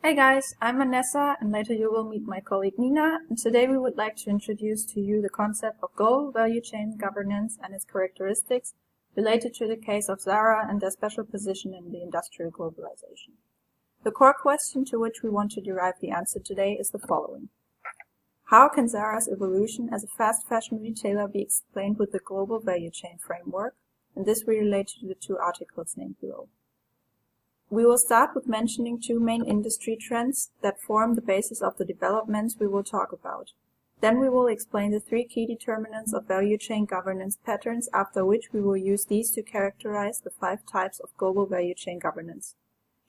Hey guys, I'm Vanessa and later you will meet my colleague Nina, and today we would like to introduce to you the concept of global value chain governance and its characteristics related to the case of Zara and their special position in the industrial globalization. The core question to which we want to derive the answer today is the following. How can Zara's evolution as a fast fashion retailer be explained with the global value chain framework? And this we relate to the two articles named below. We will start with mentioning two main industry trends that form the basis of the developments we will talk about. Then we will explain the three key determinants of value chain governance patterns, after which we will use these to characterize the 5 types of global value chain governance.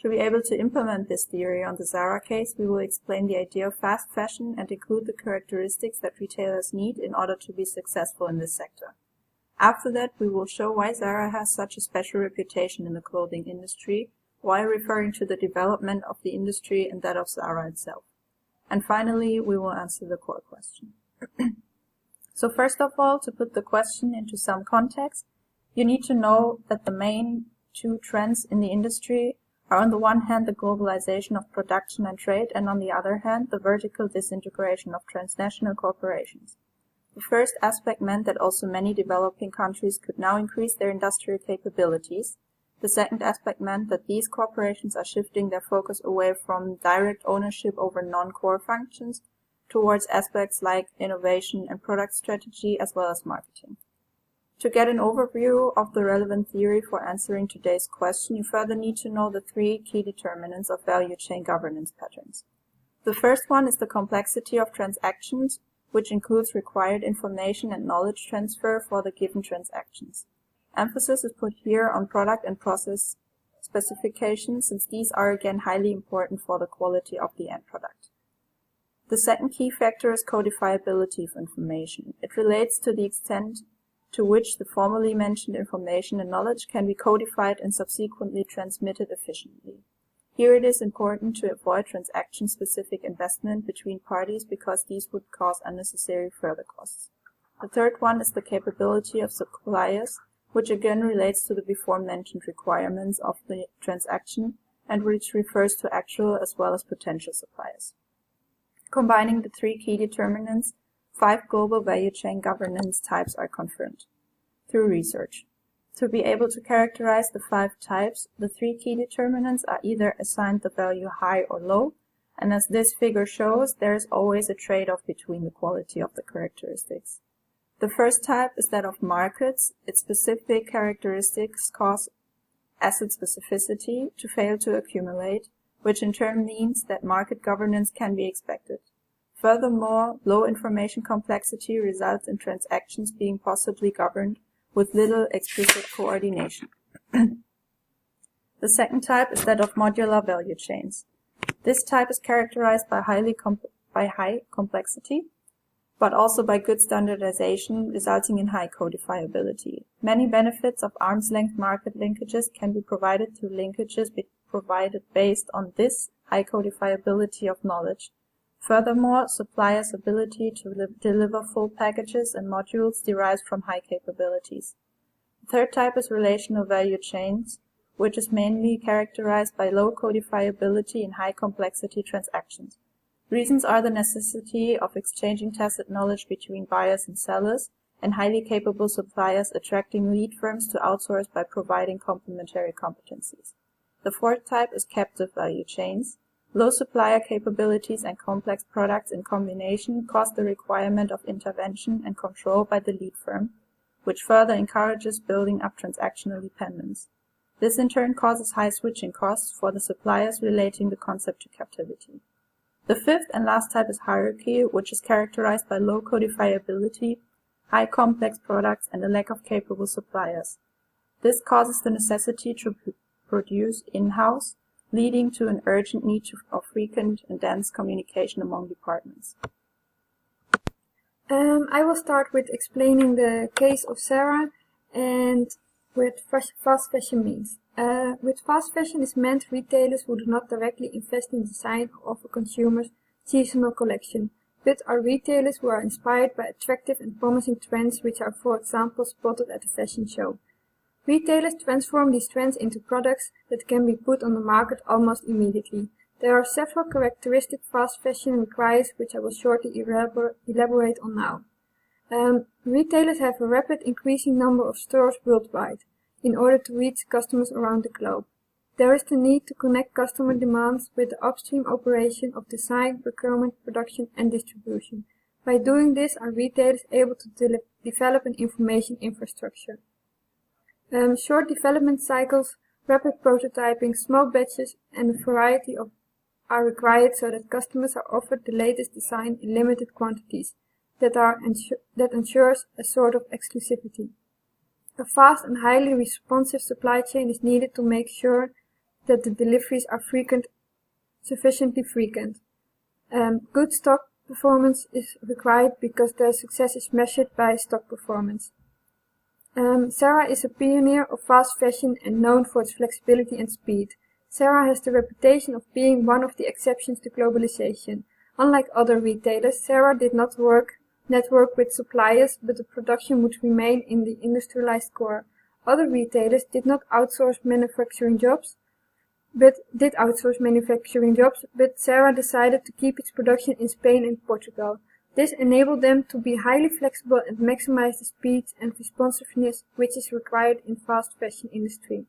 To be able to implement this theory on the Zara case, we will explain the idea of fast fashion and include the characteristics that retailers need in order to be successful in this sector. After that, we will show why Zara has such a special reputation in the clothing industry, while referring to the development of the industry and that of Zara itself. And finally, we will answer the core question. So first of all, to put the question into some context, you need to know that the main two trends in the industry are on the one hand the globalization of production and trade, and on the other hand the vertical disintegration of transnational corporations. The first aspect meant that also many developing countries could now increase their industrial capabilities. The second aspect meant that these corporations are shifting their focus away from direct ownership over non-core functions towards aspects like innovation and product strategy as well as marketing. To get an overview of the relevant theory for answering today's question, you further need to know the 3 key determinants of value chain governance patterns. The first one is the complexity of transactions, which includes required information and knowledge transfer for the given transactions. Emphasis is put here on product and process specifications, since these are again highly important for the quality of the end product. The second key factor is codifiability of information. It relates to the extent to which the formerly mentioned information and knowledge can be codified and subsequently transmitted efficiently. Here it is important to avoid transaction-specific investment between parties because these would cause unnecessary further costs. The third one is the capability of suppliers, which again relates to the before-mentioned requirements of the transaction and which refers to actual as well as potential suppliers. Combining the 3 key determinants, 5 global value chain governance types are confirmed through research. To be able to characterize the 5 types, the 3 key determinants are either assigned the value high or low, and as this figure shows, there is always a trade-off between the quality of the characteristics. The first type is that of markets. Its specific characteristics cause asset specificity to fail to accumulate, which in turn means that market governance can be expected. Furthermore, low information complexity results in transactions being possibly governed with little explicit coordination. The second type is that of modular value chains. This type is characterized by high complexity, but also by good standardization, resulting in high codifiability. Many benefits of arm's-length market linkages can be provided through linkages provided based on this high codifiability of knowledge. Furthermore, suppliers' ability to deliver full packages and modules derives from high capabilities. The third type is relational value chains, which is mainly characterized by low codifiability and high complexity transactions. Reasons are the necessity of exchanging tacit knowledge between buyers and sellers, and highly capable suppliers attracting lead firms to outsource by providing complementary competencies. The fourth type is captive value chains. Low supplier capabilities and complex products in combination cause the requirement of intervention and control by the lead firm, which further encourages building up transactional dependence. This in turn causes high switching costs for the suppliers relating the concept to captivity. The fifth and last type is hierarchy, which is characterized by low codifiability, high complex products, and a lack of capable suppliers. This causes the necessity to produce in-house, leading to an urgent need of frequent and dense communication among departments. I will start with explaining the case of Zara and what fast fashion means. With fast fashion is meant retailers who do not directly invest in design or offer consumers seasonal collection, but are retailers who are inspired by attractive and promising trends which are, for example, spotted at a fashion show. Retailers transform these trends into products that can be put on the market almost immediately. There are several characteristic fast fashion requires which I will shortly elaborate on now. Retailers have a rapid increasing number of stores worldwide in order to reach customers around the globe. There is the need to connect customer demands with the upstream operation of design, procurement, production and distribution. By doing this, are retailers able to develop an information infrastructure. Short development cycles, rapid prototyping, small batches and a variety are required so that customers are offered the latest design in limited quantities that ensures a sort of exclusivity. A fast and highly responsive supply chain is needed to make sure that the deliveries are sufficiently frequent. Good stock performance is required because their success is measured by stock performance. Zara is a pioneer of fast fashion and known for its flexibility and speed. Zara has the reputation of being one of the exceptions to globalization. Unlike other retailers, Zara did not network with suppliers, but the production would remain in the industrialized core. Other retailers did outsource manufacturing jobs, but Zara decided to keep its production in Spain and Portugal. This enabled them to be highly flexible and maximize the speed and responsiveness which is required in fast fashion industry.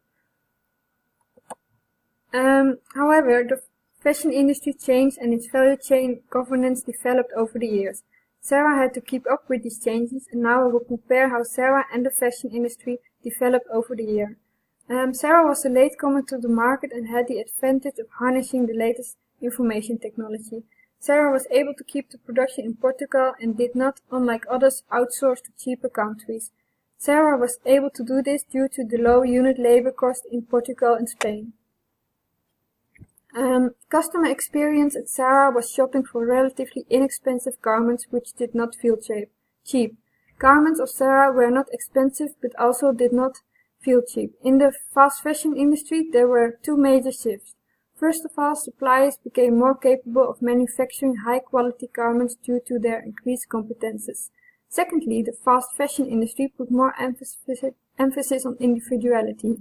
However, the fashion industry changed and its value chain governance developed over the years. Zara had to keep up with these changes, and now I will compare how Zara and the fashion industry developed over the year. Zara was a latecomer to the market and had the advantage of harnessing the latest information technology. Zara was able to keep the production in Portugal and did not, unlike others, outsource to cheaper countries. Zara was able to do this due to the low unit labor cost in Portugal and Spain. Customer experience at Zara was shopping for relatively inexpensive garments which did not feel cheap. Garments of Zara were not expensive but also did not feel cheap. In the fast fashion industry there were two major shifts. First of all, suppliers became more capable of manufacturing high-quality garments due to their increased competences. Secondly, the fast fashion industry put more emphasis on individuality.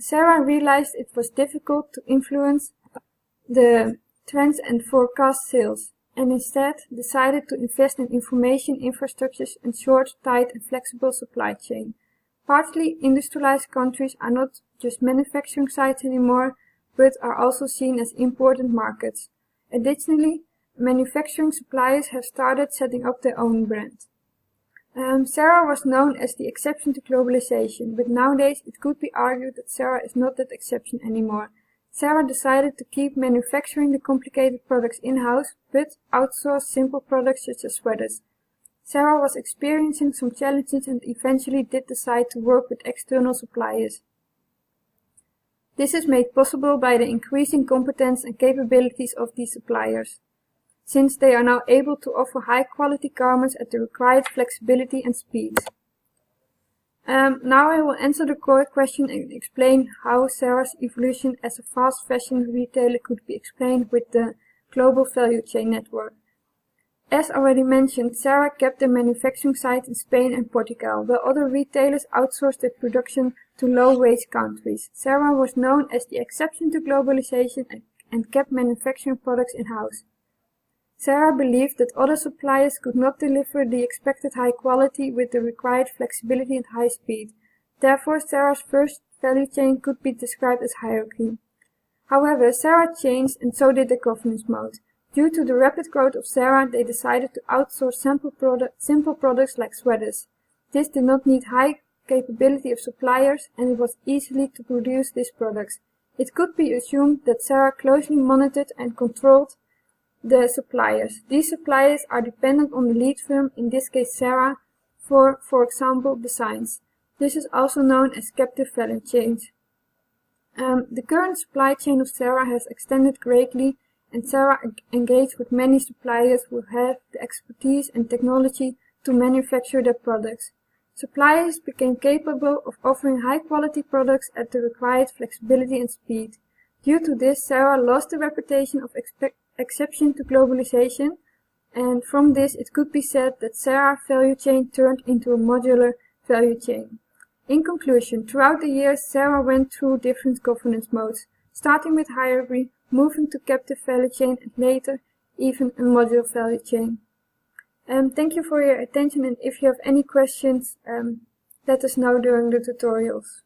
Zara realized it was difficult to influence the trends and forecast sales, and instead decided to invest in information infrastructures and short, tight and flexible supply chain. Partly industrialized countries are not just manufacturing sites anymore, but are also seen as important markets. Additionally, manufacturing suppliers have started setting up their own brand. Zara was known as the exception to globalization, but nowadays it could be argued that Zara is not that exception anymore. Zara decided to keep manufacturing the complicated products in-house, but outsource simple products such as sweaters. Zara was experiencing some challenges and eventually did decide to work with external suppliers. This is made possible by the increasing competence and capabilities of these suppliers, since they are now able to offer high-quality garments at the required flexibility and speed. Now I will answer the core question and explain how Zara's evolution as a fast fashion retailer could be explained with the global value chain network. As already mentioned, Zara kept their manufacturing sites in Spain and Portugal, while other retailers outsourced their production to low-wage countries. Zara was known as the exception to globalization and kept manufacturing products in-house. Zara believed that other suppliers could not deliver the expected high quality with the required flexibility and high speed. Therefore, Zara's first value chain could be described as hierarchy. However, Zara changed and so did the governance mode. Due to the rapid growth of Zara, they decided to outsource simple products like sweaters. This did not need high capability of suppliers and it was easy to produce these products. It could be assumed that Zara closely monitored and controlled the suppliers. These suppliers are dependent on the lead firm, in this case Zara, for example, designs. This is also known as captive value chains. The current supply chain of Zara has extended greatly and Zara engaged with many suppliers who have the expertise and technology to manufacture their products. Suppliers became capable of offering high-quality products at the required flexibility and speed. Due to this, Zara lost the reputation of exception to globalization, and from this it could be said that Zara value chain turned into a modular value chain. In conclusion, throughout the years Zara went through different governance modes, starting with hierarchy, moving to captive value chain, and later even a module value chain. Thank you for your attention, and if you have any questions, let us know during the tutorials.